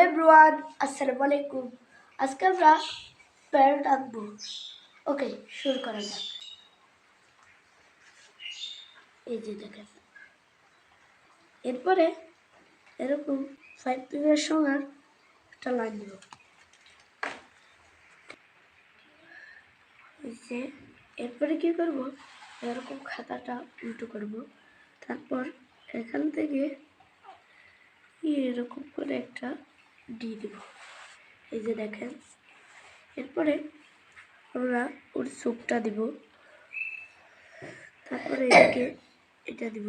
Hello everyone, আসসালামু আলাইকুম। আজকে আমরা প্যারট আঁকবো। ওকে, শুরু করা যাক। এই যে দেখেন, এরপরে এরকম 5 ফিঙ্গার সঙ্গার একটা লাইন দিব। এই যে এরপরে কি করব, এরকম খাতাটা উল্টো করব, তারপর এখান থেকে এরকম করে একটা দিয়ে দিব। এই যে দেখেন, এরপরে আমরা ওর চোখটা দিব, তারপরে এদিকে এটা দিব,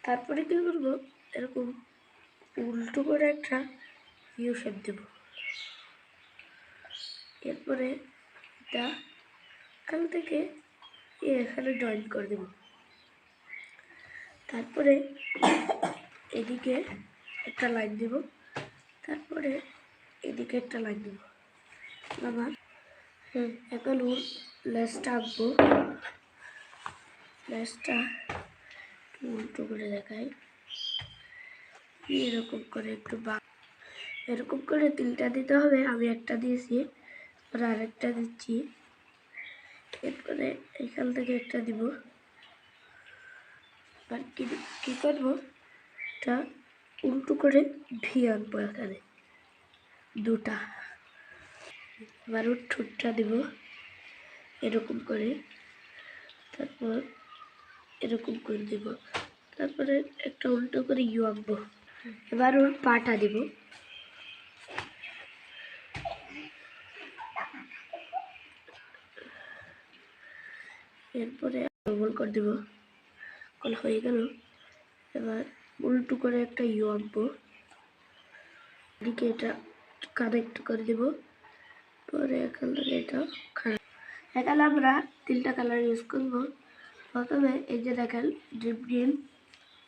তারপরে কি করব, এরকম উল্টো করে একটা ইউ শেপ দেব। এরপরে এটা এখান থেকে এখানে জয়েন করে দেব। তারপরে এদিকে একটা লাইন দেব, তারপরে এদিকে একটা লাইন দেব। আবার এখন ওর লেজটা আঁকবো। লেজটা উল্টো করে দেখাই, এরকম করে একটু এরকম করে 3টা দিতে হবে। আমি একটা দিয়েছি, আর আরেকটা দিচ্ছি। এরপরে এখান থেকে একটা দিব। এবার কি করবো, এটা উল্টো করে ভি আঁকবো এখানে 2টা। এবার ওর ঠোঁটটা দিব এরকম করে, তারপর এরকম করে দিব, তারপরে একটা উল্টো করে ইউ আঁকবো। এবার ওর পাটা দিব। এরপরে ডবল করে দিব, কল হয়ে গেল। এবার উল্টো করে একটা ইউ আঁকবো, এদিকে এটা কানেক্ট করে দিব, পরে এখান থেকে এটা খারাপ। এখানে আমরা 3টা কালার ইউজ করব। প্রথমে এই যে দেখেন ডিপ গ্রিন,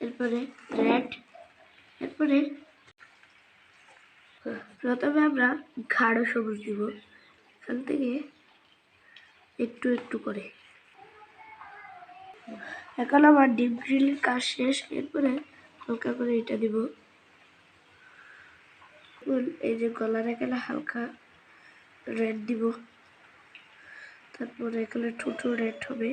এরপরে রেড, এরপরে প্রথমে আমরা গাঢ় সবুজ দিব, এখান থেকে একটু একটু করে। এখন আমার ডিপ গ্রিনের কাজ শেষ। এরপরে হালকা করে এটা দিব। এই যে গলার এখানে হালকা রেড দিব, তারপরে এখানে ঠোঁটো রেড হবে।